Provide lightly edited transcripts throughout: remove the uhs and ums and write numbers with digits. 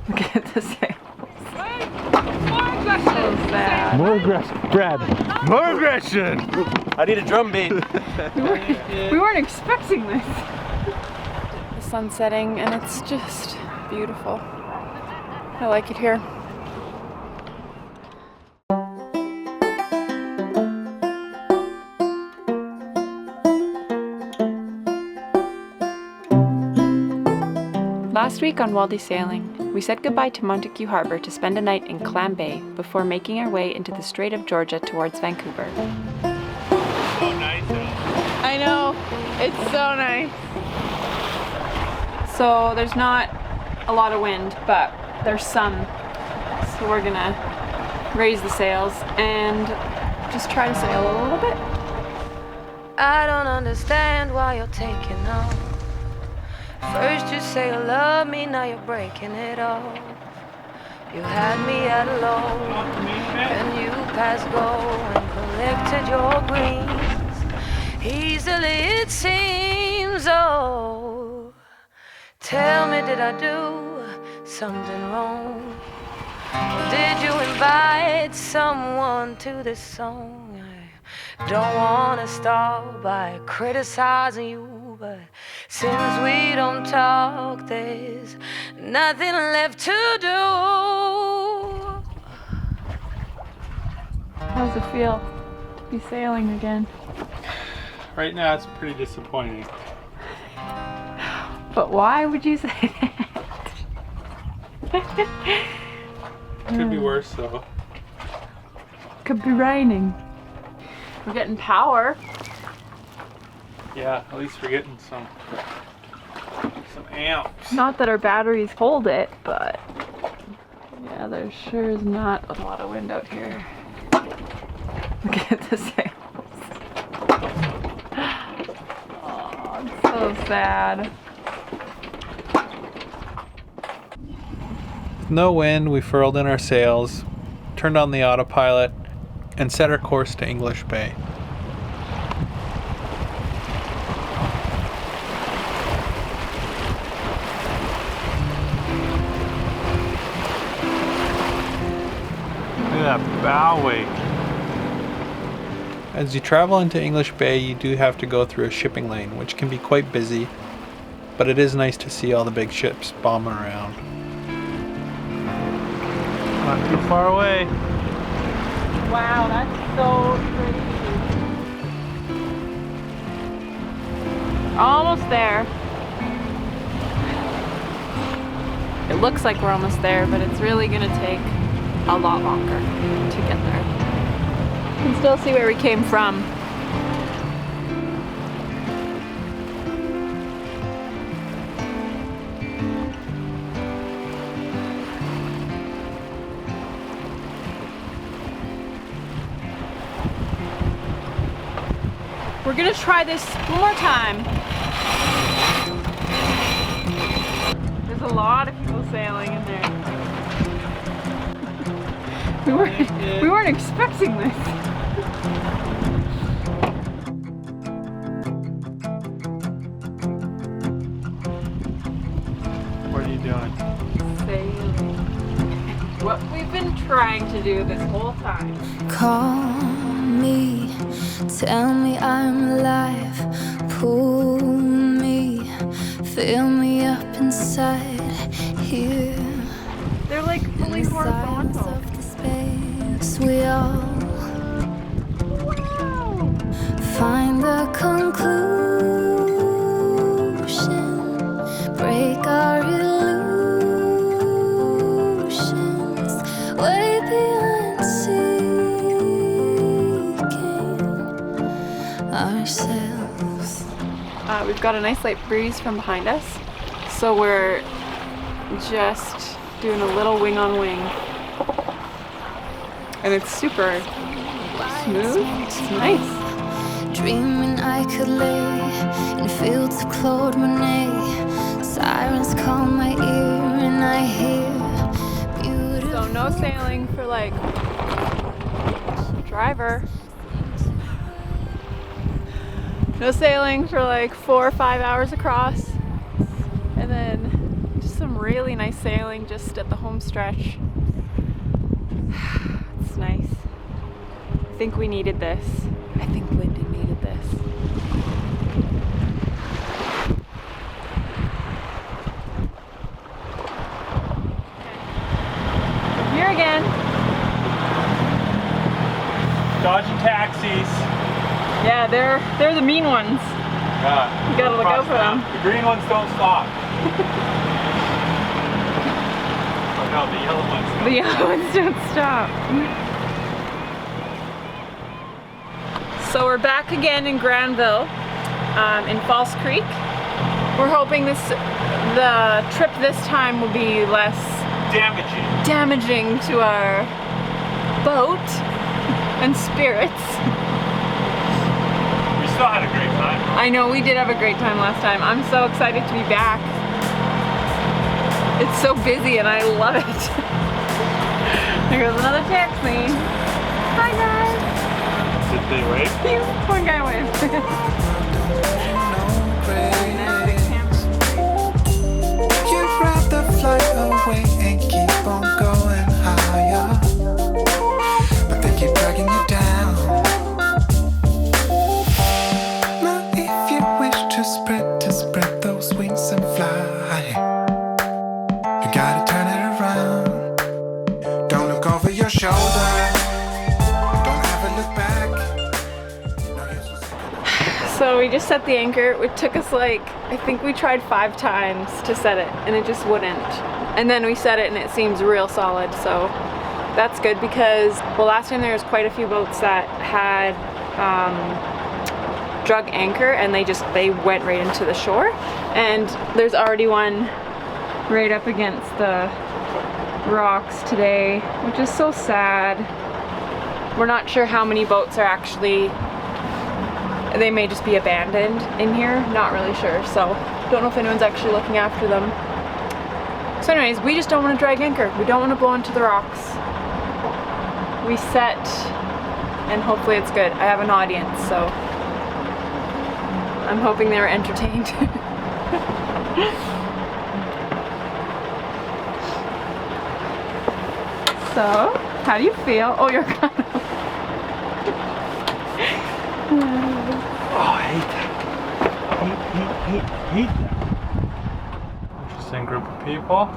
Look at the sails. More aggression! So sad. More aggression. Brad, more aggression! I need a drum beat. We weren't expecting this. The sun's setting and it's just beautiful. I like it here. Last week on Walde Sailing, we said goodbye to Montague Harbour to spend a night in Clam Bay before making our way into the Strait of Georgia towards Vancouver. So nice out. I know, it's so nice. So there's not a lot of wind, but there's some. So we're gonna raise the sails and just try to sail a little bit. I don't understand why you're taking off. First you say you love me, now you're breaking it off. You had me at a low, and you passed go and collected your greens. Easily it seems, oh. Tell me, did I do something wrong? Or did you invite someone to this song? I don't wanna start by criticizing you, but since we don't talk, there's nothing left to do. How does it feel to be sailing again? Right now it's pretty disappointing. But why would you say that? Could be worse though. Could be raining. We're getting power. Yeah, at least we're getting some amps. Not that our batteries hold it, but yeah, there sure is not a lot of wind out here. Look at the sails. Oh, it's so sad. With no wind, we furled in our sails, turned on the autopilot, and set our course to English Bay. Look at that bow wake. As you travel into English Bay, you do have to go through a shipping lane, which can be quite busy, but it is nice to see all the big ships bombing around. Not too far away. Wow, that's so pretty. Almost there. It looks like we're almost there, but it's really gonna take a lot longer to get there. You can still see where we came from. We're gonna try this one more time. There's a lot of people sailing in there. We weren't expecting this. What are you doing? Sailing. What we've been trying to do this whole time. Call me, tell me I'm alive. Pull me, fill me up inside here. They're like fully horizontal. Of the space we all find the conclusion, break our illusions, way beyond seeking ourselves. We've got a nice light breeze from behind us, so we're just doing a little wing on wing, and it's super smooth. It's nice. Dreaming I could lay in fields of Claude Monet. Sirens call my ear and I hear beautiful. So no sailing for like driver. No sailing for like 4 or 5 hours across, and then just some really nice sailing just at the home stretch. It's nice. I think we needed this. I think Lyndon needed this. Here again. Dodging taxis. Yeah, they're the mean ones. Yeah. You gotta look out for them. The green ones don't stop. Oh no, the yellow ones don't. The yellow ones don't stop. So we're back again in Granville, in False Creek. We're hoping the trip this time will be less damaging to our boat and spirits. We still had a great time. I know we did have a great time last time. I'm so excited to be back. It's so busy and I love it. There goes another taxi. Hi guys. Did they wave? One guy waved. You'd rather fly away and keep on going higher, but they keep dragging you down. Now if you wish to spread those wings and fly, you gotta turn it around. Don't look over your shoulder. Don't ever look back. So we just set the anchor. It took us like, I think we tried 5 times to set it and it just wouldn't. And then we set it and it seems real solid. So that's good because, well, last time there was quite a few boats that had drug anchor and they went right into the shore. And there's already one right up against the rocks today, which is so sad. We're not sure how many boats are actually, they may just be abandoned in here, not really sure. So don't know if anyone's actually looking after them. So anyways, we just don't want to drag anchor. We don't want to blow into the rocks. We set and hopefully it's good. I have an audience, so I'm hoping they were entertained. So, how do you feel? Oh, you're kind of... Oh, I hate that. Hate that. Interesting group of people.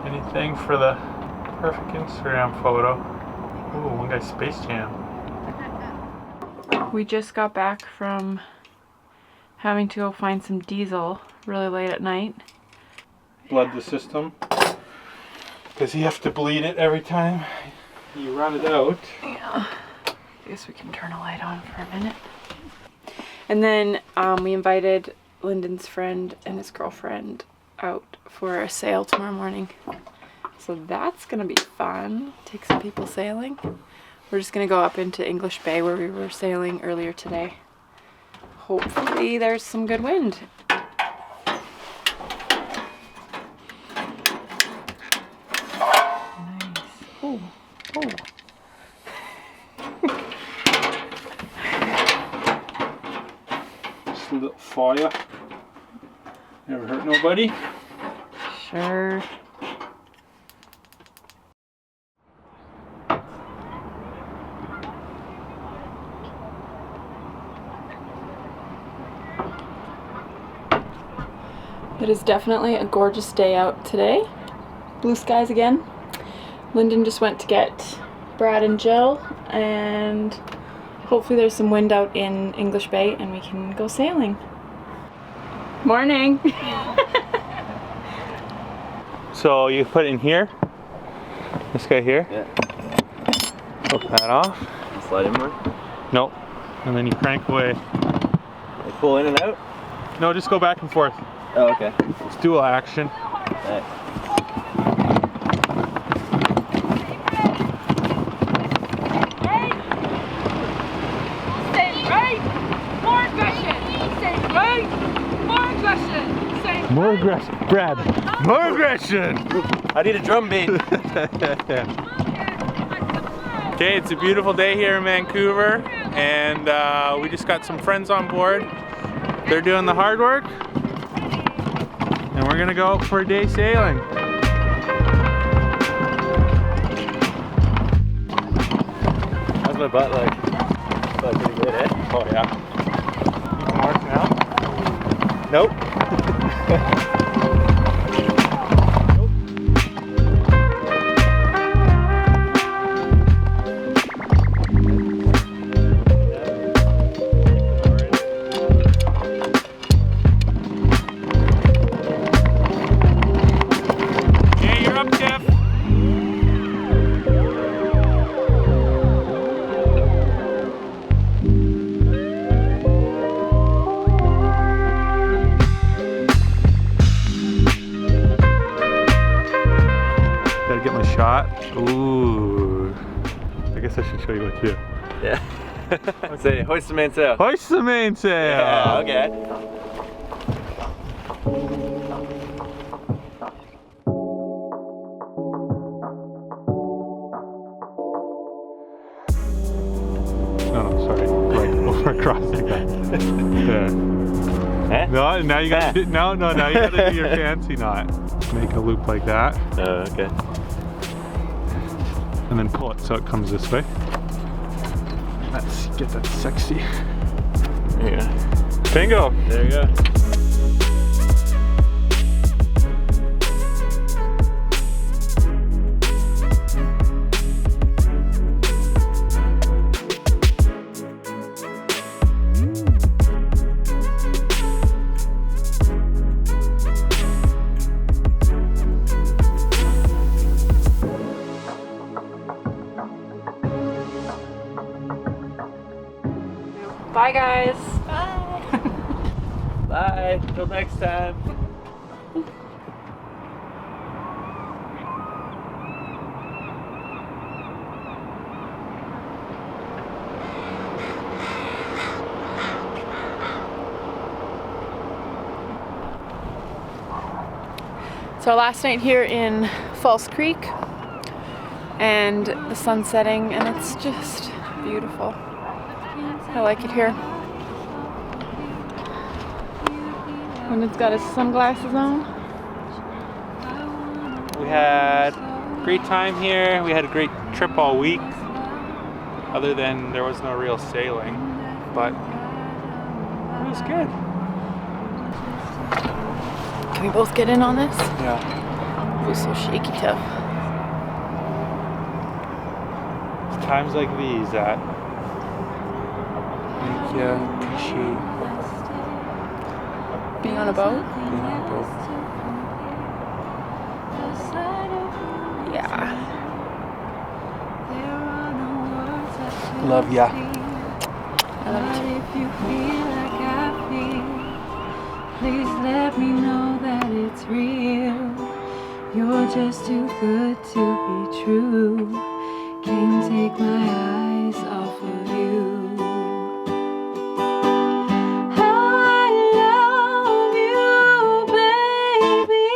Anything for the perfect Instagram photo. Ooh, one guy's Space Jam. We just got back from having to go find some diesel really late at night. Blood the system. Because you have to bleed it every time you run it out. Yeah. I guess we can turn a light on for a minute. And then we invited Lyndon's friend and his girlfriend out for a sail tomorrow morning. So that's gonna be fun. Take some people sailing. We're just gonna go up into English Bay where we were sailing earlier today. Hopefully there's some good wind. Oh, oh. Just a little fire. Never hurt nobody. Sure. It is definitely a gorgeous day out today. Blue skies again. Lyndon just went to get Brad and Jill, and hopefully there's some wind out in English Bay and we can go sailing. Morning! So you put it in here. This guy here. Yeah. Hook that off. Slide in more. Nope. And then you crank away. Like pull in and out? No, just go back and forth. Oh, okay. It's dual action. Alright. Stay right. More aggression. Stay right. More aggression. Stay More right. aggression. Brad. More aggression. I need a drum beat. Okay, it's a beautiful day here in Vancouver, and we just got some friends on board. They're doing the hard work, and we're gonna go out for a day sailing. How's my butt like? Butt pretty good, eh? Oh yeah. You can mark now? Nope. Yeah, you're up, Tiff. Gotta get my shot. Ooh. I guess I should show you what to do. Yeah. Say, hoist the mainsail. Hoist the mainsail! Yeah, okay. No, sorry. Like over across like that. Yeah. Eh? No, now you gotta do, now you gotta do your fancy knot. Make a loop like that, Oh, okay. and then pull it so it comes this way. Let's get that sexy. There you go. Bingo! There you go. Bye, guys. Bye. Till next time. So our last night here in False Creek, and the sun's setting, and it's just beautiful. I like it here. Lyndon's got his sunglasses on. We had a great time here. We had a great trip all week. Other than there was no real sailing, but it was good. Can we both get in on this? Yeah. It was so shaky tough. It's times like these that make you appreciate Being on a boat? being on a boat. Yeah. Love ya. I love it too. If you feel like I feel, please let me know that it's real. You're just too good to be true. Can't take my eyes off of you. I love you, baby,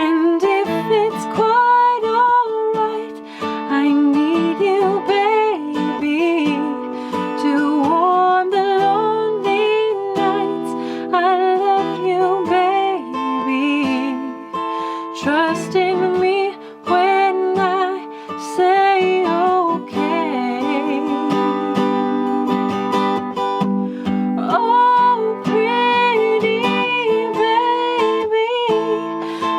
and if it's quite alright, I need you, baby, to warm the lonely nights. I love you, baby, trusting me when I say okay. Oh, pretty baby,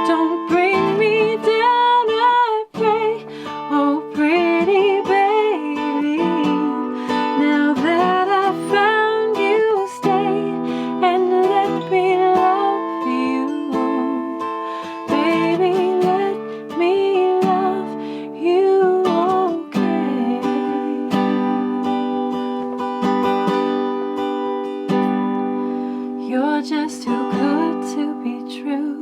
don't bring me down, I pray. Oh, pretty baby, now that I've found you, stay and let me love you. Baby, let me love you, okay? You're just too good to be true.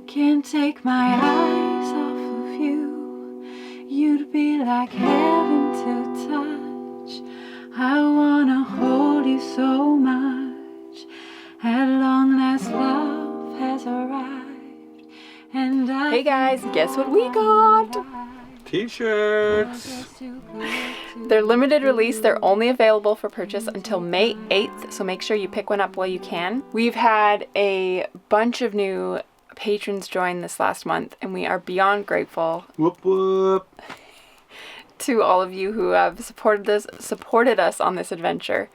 Can't take my eyes off of you. You'd be like heaven to touch. I wanna hold you so much. At long last, love has arrived, and I Hey guys, guess what we got? T-shirts. They're limited release. They're only available for purchase until May 8th, so make sure you pick one up while you can. We've had a bunch of new patrons join this last month, and we are beyond grateful Whoop whoop. to all of you who have supported us on this adventure,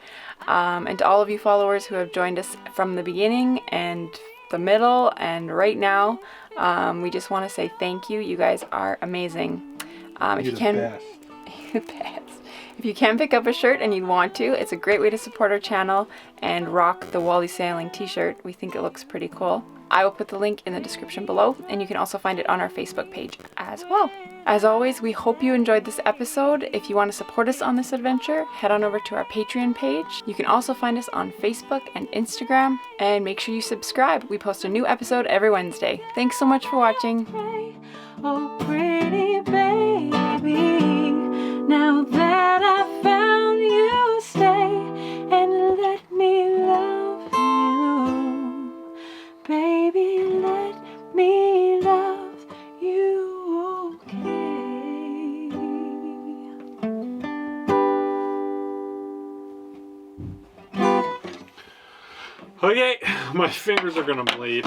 and to all of you followers who have joined us from the beginning and the middle and right now. We just want to say thank you. You guys are amazing. If you can, the best. If you can pick up a shirt and you want to, it's a great way to support our channel and rock the Walde Sailing t-shirt. We think it looks pretty cool. I will put the link in the description below, and you can also find it on our Facebook page as well. As always, we hope you enjoyed this episode. If you want to support us on this adventure, head on over to our Patreon page. You can also find us on Facebook and Instagram, and make sure you subscribe. We post a new episode every Wednesday. Thanks so much for watching. Oh, pretty baby, now that I found you, stay and let me love you. Baby, let me love you, okay? Okay, my fingers are gonna bleed.